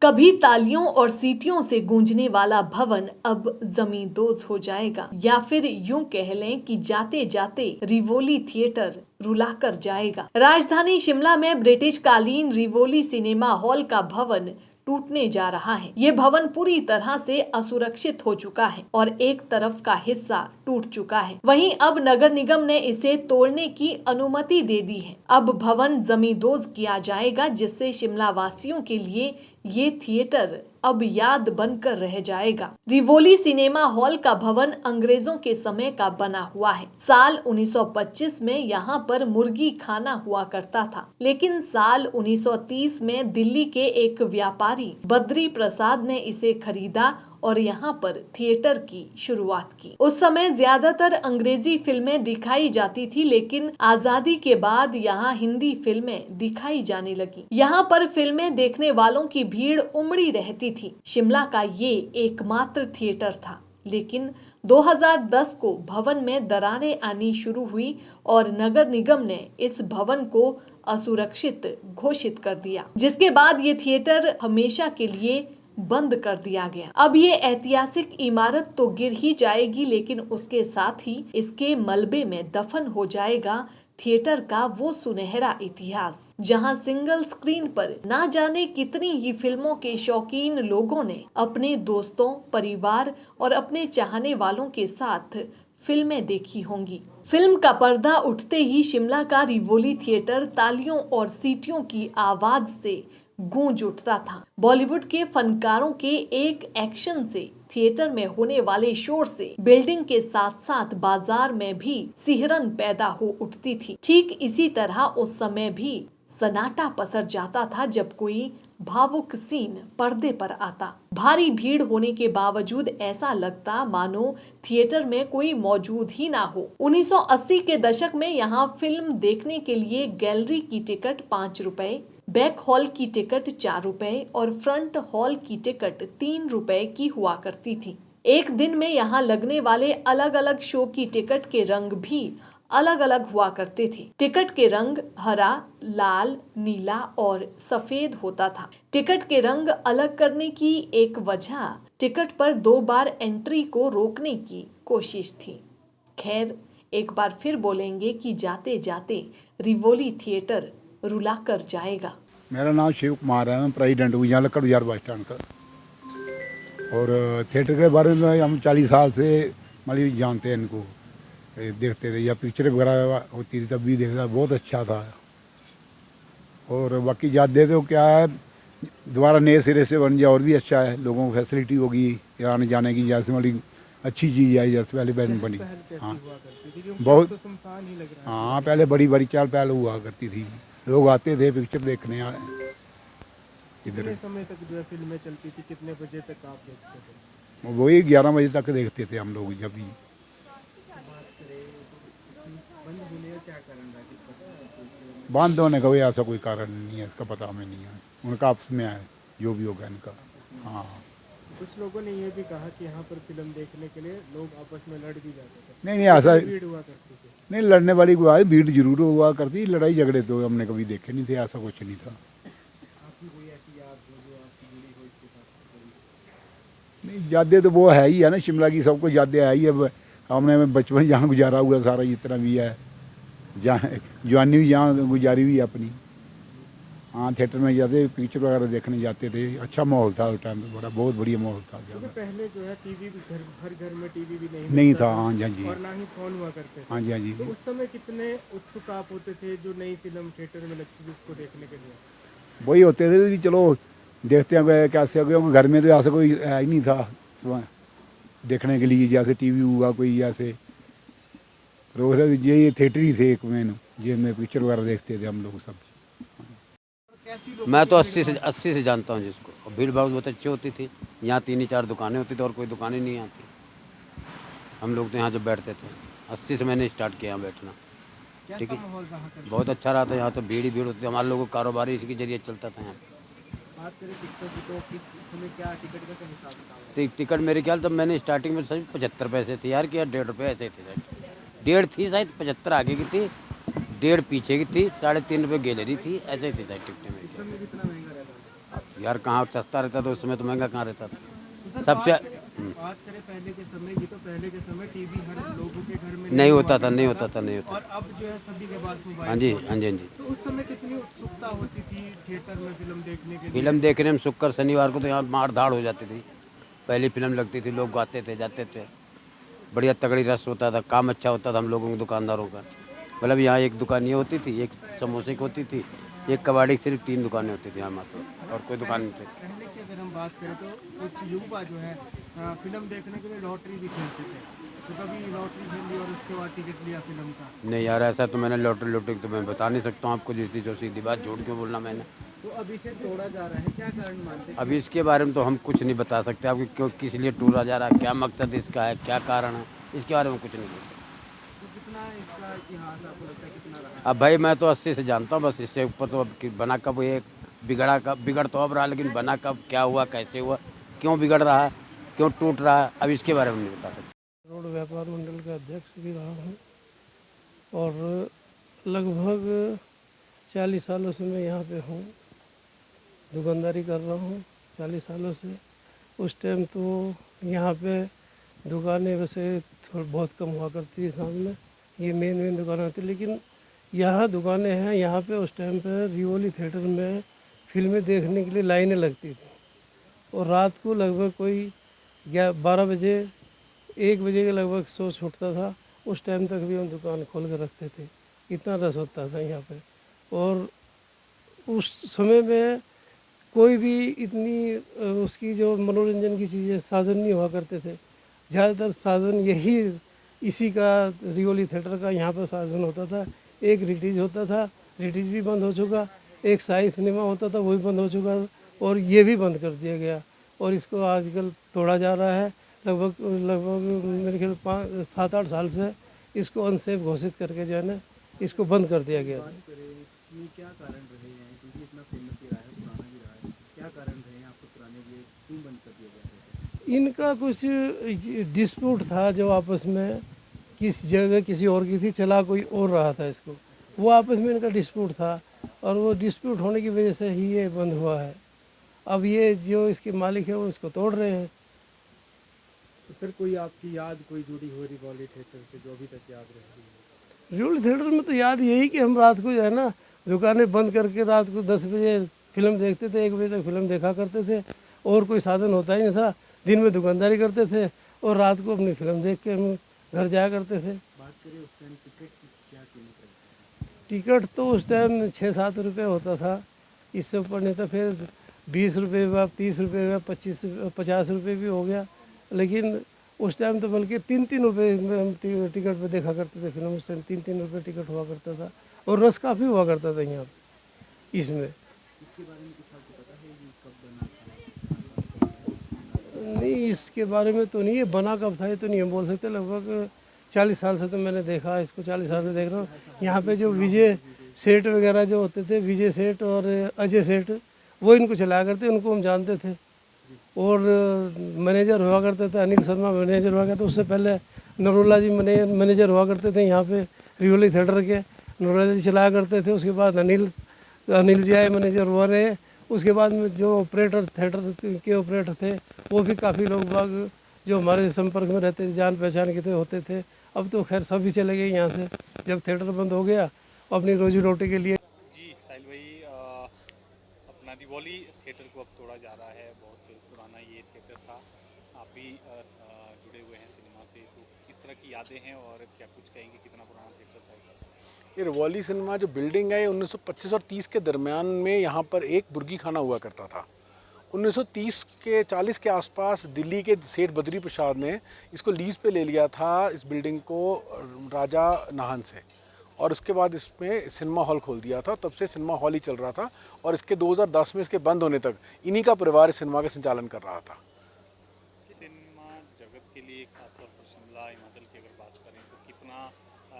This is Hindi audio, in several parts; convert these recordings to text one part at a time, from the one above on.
कभी तालियों और सीटियों से गूंजने वाला भवन अब जमींदोज हो जाएगा, या फिर यूं कह लें कि जाते जाते रिवोली थिएटर रुलाकर जाएगा। राजधानी शिमला में ब्रिटिश कालीन रिवोली सिनेमा हॉल का भवन टूटने जा रहा है। ये भवन पूरी तरह से असुरक्षित हो चुका है और एक तरफ का हिस्सा टूट चुका है। वहीं अब नगर निगम ने इसे तोड़ने की अनुमति दे दी है। अब भवन जमींदोज किया जाएगा, जिससे शिमला वासियों के लिए ये थिएटर अब याद बनकर रह जाएगा। रिवोली सिनेमा हॉल का भवन अंग्रेजों के समय का बना हुआ है। साल 1925 में यहाँ पर मुर्गी खाना हुआ करता था, लेकिन साल 1930 में दिल्ली के एक व्यापारी बद्री प्रसाद ने इसे खरीदा और यहाँ पर थिएटर की शुरुआत की। उस समय ज्यादातर अंग्रेजी फिल्में दिखाई जाती थी, लेकिन आजादी के बाद यहाँ हिंदी फिल्में दिखाई जाने लगी। यहाँ पर फिल्में देखने वालों की भीड़ उमड़ी रहती थी। शिमला का ये एकमात्र थिएटर था, लेकिन 2010 को भवन में दरारें आनी शुरू हुई और नगर निगम ने इस भवन को असुरक्षित घोषित कर दिया, जिसके बाद ये थिएटर हमेशा के लिए बंद कर दिया गया। अब ये ऐतिहासिक इमारत तो गिर ही जाएगी, लेकिन उसके साथ ही इसके मलबे में दफन हो जाएगा थिएटर का वो सुनहरा इतिहास, जहां सिंगल स्क्रीन पर ना जाने कितनी ही फिल्मों के शौकीन लोगों ने अपने दोस्तों, परिवार और अपने चाहने वालों के साथ फिल्में देखी होंगी। फिल्म का पर्दा उठते ही शिमला का रिवोली थिएटर तालियों और सीटियों की आवाज से गूंज उठता था। बॉलीवुड के फनकारों के एक एक्शन से, थिएटर में होने वाले शोर से बिल्डिंग के साथ साथ बाजार में भी सिहरन पैदा हो उठती थी। ठीक इसी तरह उस समय भी सन्नाटा पसर जाता था जब कोई भावुक सीन पर्दे पर आता। भारी भीड़ होने के बावजूद ऐसा लगता मानो थिएटर में कोई मौजूद ही ना हो। 1980 के दशक में यहाँ फिल्म देखने के लिए गैलरी की टिकट 5 रुपए, बैक हॉल की टिकट 4 रुपए और फ्रंट हॉल की टिकट 3 रुपए की हुआ करती थी। एक दिन में यहाँ लगने वाले अलग अलग शो की टिकट के रंग भी अलग अलग हुआ करते थे। टिकट के रंग हरा, लाल, नीला और सफेद होता था। टिकट के रंग अलग करने की एक वजह टिकट पर 2 बार एंट्री को रोकने की कोशिश थी। खैर, एक बार फिर बोलेंगे कि जाते जाते रिवोली थिएटर रुला कर जाएगा। मेरा नाम शिव कुमार है, मैं प्रेसिडेंट हूँ यहाँ लक्कड़ बाजार बस स्टैंड का। और थिएटर के बारे में हम 40 साल से मतलब जानते हैं इनको, देखते थे, या पिक्चर वगैरह होती थी तब भी देखता, बहुत अच्छा था। और बाकी यादें तो क्या है, दोबारा नए सिरे से बन जाए और भी अच्छा है, लोगों को फैसिलिटी होगी आने जाने की, जैसे मतलब अच्छी चीज़ है जैसे पहले बनी। हाँ बहुत, हाँ पहले बड़ी बड़ी चाल पहले हुआ करती थी, लोग आते थे पिक्चर देखने इधर। कितने समय तक जो है फिल्में चलती थी, कितने बजे तक आप देखते थे? वही 11 बजे तक देखते थे हम लोग। जब भी बंद होने का कोई ऐसा कोई कारण नहीं है, इसका पता हमें नहीं है, उनका आपस में है जो भी होगा इनका। हाँ, कुछ लोगों ने ये भी कहा कि यहाँ पर फिल्म देखने के लिए लोग आपस में लड़ भी जाते थे। नहीं ऐसा भीड़ हुआ करती थी? नहीं, लड़ने वाली कोई भीड़ जरूर हुआ करती, लड़ाई झगड़े तो हमने कभी देखे नहीं थे, ऐसा कुछ नहीं था। आपकी कोई ऐसी याद जो आपकी जुड़ी हो इसके साथ? नहीं, यादें तो वो है ही है ना, शिमला की सबको यादें है ही। अब हमने बचपन जहाँ गुजारा हुआ सारा जितना भी है, जहाँ जवानी भी जहाँ गुजारी हुई अपनी। हाँ, थिएटर में जाते, पिक्चर वगैरह देखने जाते थे, अच्छा माहौल था उस टाइम पे, बड़ा बहुत बढ़िया माहौल था। पहले जो है टीवी भी हर घर में टीवी भी नहीं था। हाँ जी, और ना ही फोन हुआ करते थे। हाँ जी। तो उस समय कितने उत्सुक आप होते थे जो नई फिल्म थिएटर में लगती थी उसको देखने के लिए? वही होते थे कि चलो देखते हैं कैसे हो गया, घर में तो ऐसा कोई है ही नहीं था देखने के लिए, जैसे टीवी हुआ कोई, जैसे रोज ये थिएटर ही थे एक मेन, जिसमें पिक्चर वगैरह देखते थे हम लोग सब। मैं तो 80 से जानता हूँ जिसको, और भीड़ भाड़ बहुत अच्छी होती थी। यहाँ 3-4 दुकानें होती थी और कोई दुकानें नहीं आती। हम लोग तो यहाँ जब बैठते थे 80 से मैंने स्टार्ट किया यहाँ बैठना। ठीक है, बहुत अच्छा रहा था। यहाँ तो भीड़ ही भीड़ होती थी, हमारे लोगों का कारोबार इसी के जरिए चलता था। यहाँ बात करें टिकटों की तो किस समय क्या टिकट का हिसाब था? टिकट मेरे ख्याल तब मैंने स्टार्टिंग में सर 75 पैसे थे यार, कि यार 1.5 रुपये ऐसे थे शायद, 1.5 थी शायद, 75 आगे की थी, 1.5 पीछे की थी, 3.5 रुपये गैलरी थी, ऐसे ही थी शायद टिकटें में। कितना महंगा रहता? यार कहाँ सस्ता रहता था उस समय, तो महंगा कहाँ रहता था। सर, सबसे बात करें पहले के समय की, तो पहले के समय टीवी हर लोगों के घर में नहीं होता था, करता नहीं होता था, नहीं होता। और अब जो है सभी के पास मोबाइल हाँ जी, फोन है। हाँ जी, हाँ जी। तो उस समय कितनी उत्सुकता होती थी थिएटर में फिल्म देखने के लिए? फिल्म देखने में शुक्र शनिवार को तो यहाँ मार धाड़ हो जाती थी। पहली फिल्म लगती थी, लोग गाते थे, जाते थे, बढ़िया तगड़ी रस होता था, काम अच्छा होता था हम लोगों के दुकानदारों का। मतलब यहाँ एक दुकान ये होती थी, एक समोसे की होती थी, एक कबाड़ी की, सिर्फ 3 दुकानें होती थी यहाँ मात्र, और कोई दुकान नहीं थी। पहले की अगर हम बात करें तो कुछ युवा जो है फिल्म देखने के लिए लॉटरी भी खेलते थे, तो कभी लॉटरी खेली और उसके बाद टिकट लिया फिल्म का? नहीं यार, ऐसा तो मैंने लॉटरी तो मैं बता नहीं सकता हूँ आपको, जितनी जो सीधी बात, झूठ क्यों बोलना मैंने। तो अब इसे तोड़ा जा रहा है, क्या कारण मानते हैं? अभी इसके बारे में तो हम कुछ नहीं बता सकते आपको, क्यों किस लिए टूरा जा रहा है, क्या मकसद इसका है, क्या कारण है, इसके बारे में कुछ नहीं बोल सकते। तो कितना इसका इतिहास आपको लगता है, कितना रहा? अब भाई मैं तो 80 से जानता हूँ, बस इससे ऊपर तो अब बना कब ये, बिगड़ तो अब रहा, लेकिन बना कब, क्या हुआ, कैसे हुआ, क्यों बिगड़ रहा है, क्यों टूट रहा है, अब इसके बारे में नहीं बता सकते। रोड व्यापार मंडल का अध्यक्ष भी रहा हूँ और लगभग 40 सालों से मैं यहाँ पे हूँ, दुकानदारी कर रहा हूँ 40 सालों से। उस टाइम तो यहाँ पे दुकानें वैसे बहुत कम हुआ करती थी सामने, ये मेन दुकानें थी, लेकिन यहाँ दुकानें हैं। यहाँ पे उस टाइम पे रिवोली थिएटर में फिल्में देखने के लिए लाइनें लगती थी और रात को लगभग कोई 12 बजे 1 बजे के लगभग शो छूटता था। उस टाइम तक भी हम दुकान खोल कर रखते थे, इतना रस होता था यहाँ पे। और उस समय में कोई भी इतनी उसकी जो मनोरंजन की चीज़ें साधन नहीं हुआ करते थे। ज़्यादातर साधन यही इसी का रिवोली थिएटर का यहाँ पर साधन होता था। एक रिटीज होता था, रिटीज भी बंद हो चुका, एक साई सिनेमा होता था, वो भी बंद हो चुका, और ये भी बंद कर दिया गया और इसको आजकल तोड़ा जा रहा है। लगभग मेरे ख्याल 7-8 साल से इसको अनसेफ घोषित करके जो है ना इसको बंद कर दिया गया। क्या कारण रहे हैं, क्योंकि इतना फेमस भी रहा है, पुराना भी रहा है, क्या कारण रहे हैं आपको पुराने लिए क्यों बंद कर दिया गया? इनका कुछ डिस्प्यूट था जो आपस में, किस जगह किसी और की थी, चला कोई और रहा था इसको, वो आपस में इनका डिस्प्यूट था और वो डिस्प्यूट होने की वजह से ही ये बंद हुआ है। अब ये जो इसके मालिक है वो इसको तोड़ रहे हैं। तो सर कोई आपकी याद कोई जुड़ी हो रिवोली थिएटर से जो अभी तक याद रहती है? रिवोली थिएटर में तो याद यही कि हम रात को जो है ना दुकानें बंद करके रात को 10 बजे फिल्म देखते थे, 1 बजे तक फिल्म देखा करते थे और कोई साधन होता ही नहीं था। दिन में दुकानदारी करते थे और रात को अपनी फिल्म देख के हम घर जाया करते थे। बात करें उस टाइम टिकट की क्या कीमत है? टिकट तो उस टाइम 6-7 रुपये होता था, इससे ऊपर नहीं था। फिर 20 रुपये हुआ, 30 रुपये हुआ, 50 रुपये भी हो गया। लेकिन उस टाइम तो बल्कि 3-3 रुपये में हम टिकट पे देखा करते थे फिल्म। उस टाइम 3-3 रुपये टिकट हुआ करता था और रस काफ़ी हुआ करता था यहाँ इसमें। इसके बारे में कुछ आपको पता है कि कब बना था? नहीं, इसके बारे में तो नहीं, ये बना कब था ये तो नहीं हम बोल सकते। लगभग 40 साल से तो मैंने देखा इसको, 40 साल से देख रहा हूँ। यहाँ पे जो विजय सेठ वगैरह जो होते थे, विजय सेठ और अजय सेठ, वो इनको चलाया करते, उनको हम जानते थे। और मैनेजर हुआ करते थे, अनिल शर्मा मैनेजर हुआ करते। उससे पहले नरोला जी मैनेजर हुआ करते थे यहाँ पे रिवोली थिएटर के, नरोला जी चलाया करते थे। उसके बाद अनिल जी आए, मैनेजर हुआ रहे। उसके बाद में जो ऑपरेटर थिएटर के ऑपरेटर थे वो भी काफ़ी लोग बाग जो हमारे संपर्क में रहते थे, जान पहचान के थे, होते थे। अब तो खैर सभी चले गए यहाँ से, जब थिएटर बंद हो गया अपनी रोजी रोटी के लिए। जी साहिल भाई, अपना रिवोली थिएटर को अब तोड़ा जा रहा है। बहुत पुराना ये थिएटर था, आप भी जुड़े हुए हैं सिनेमा से, तो किस तरह की यादें हैं और क्या कुछ कहेंगे, कितना पुराना थिएटर था? ये रिवोली सिनेमा जो बिल्डिंग है, 1925 और 30 के दरमियान में यहाँ पर एक बुर्गी खाना हुआ करता था। 1930 के 40 के आसपास दिल्ली के सेठ बद्री प्रसाद ने इसको लीज पे ले लिया था, इस बिल्डिंग को राजा नाहन से, और उसके बाद इसमें सिनेमा हॉल खोल दिया था। तब से सिनेमा हॉल ही चल रहा था और इसके 2010 में इसके बंद होने तक इन्हीं का परिवार इस सिनेमा का संचालन कर रहा था। सिनेमा जगत के लिए खासतौर पर शिमला हिमाचल की अगर बात करें तो कितना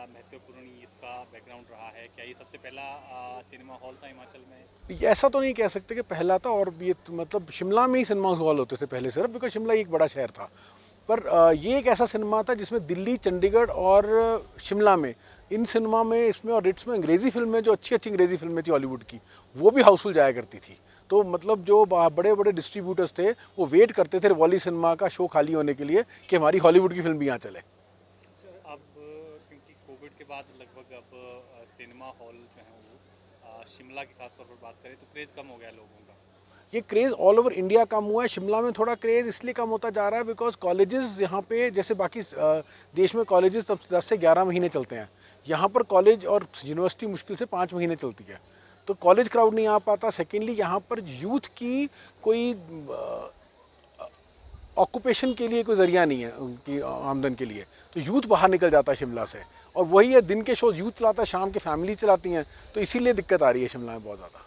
महत्वपूर्ण इसका बैकग्राउंड रहा है? क्या ये सबसे पहला सिनेमा हॉल था हिमाचल में? ऐसा तो नहीं कह सकते कि पहला था, और ये मतलब शिमला में ही सिनेमा हॉल होते थे पहले सिर्फ, बिकॉज शिमला एक बड़ा शहर था। पर ये एक ऐसा सिनेमा था जिसमें दिल्ली, चंडीगढ़ और शिमला में, इन सिनेमा में, इसमें और रिट्स में अंग्रेज़ी फिल्में, जो अच्छी अंग्रेज़ी फिल्में थी हॉलीवुड की, वो भी हाउसफुल जाया करती थी। तो मतलब जो बड़े बड़े डिस्ट्रीब्यूटर्स थे वो वेट करते थे रिवॉली सिनेमा का शो खाली होने के लिए कि हमारी हॉलीवुड की फिल्म भी यहाँ चले। अब क्योंकि कोविड के बाद लगभग अब सिनेमा हॉल जो है वो शिमला की खासतौर पर बात करें तो क्रेज़ कम हो गया है लोगों का। ये क्रेज़ ऑल ओवर इंडिया कम हुआ है। शिमला में थोड़ा क्रेज़ इसलिए कम होता जा रहा है बिकॉज कॉलेजेस यहाँ पे जैसे बाकी देश में कॉलेजेस तब 10 से 11 महीने चलते हैं, यहाँ पर कॉलेज और यूनिवर्सिटी मुश्किल से 5 महीने चलती है, तो कॉलेज क्राउड नहीं आ पाता। सेकेंडली यहाँ पर यूथ की कोई ऑक्यूपेशन के लिए कोई ज़रिया नहीं है उनकी आमदन के लिए, तो यूथ बाहर निकल जाता है शिमला से, और वही है दिन के शो यूथ चलाता है, शाम के फैमिली चलाती हैं, तो इसीलिए दिक्कत आ रही है शिमला में बहुत ज़्यादा।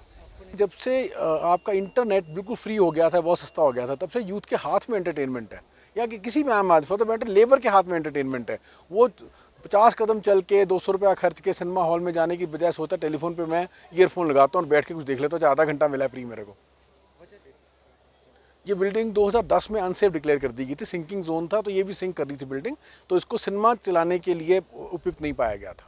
जब से आपका इंटरनेट बिल्कुल फ्री हो गया था, बहुत सस्ता हो गया था, तब से यूथ के हाथ में एंटरटेनमेंट है, या कि किसी भी आम आदमी फॉर द मैटर लेबर के हाथ में एंटरटेनमेंट है। वो 50 कदम चल के 200 रुपया खर्च के सिनेमा हॉल में जाने की बजाय सोचता टेलीफोन पे मैं ईयरफोन लगाता हूँ और बैठ के कुछ देख लेता हूँ, चाहे आधा घंटा मिला है फ्री मेरे को। ये बिल्डिंग 2010 में अनसेफ डिक्लेयर कर दी गई थी, सिंकिंग जोन था, तो ये भी सिंक कर रही थी बिल्डिंग, तो इसको सिनेमा चलाने के लिए उपयुक्त नहीं पाया गया था।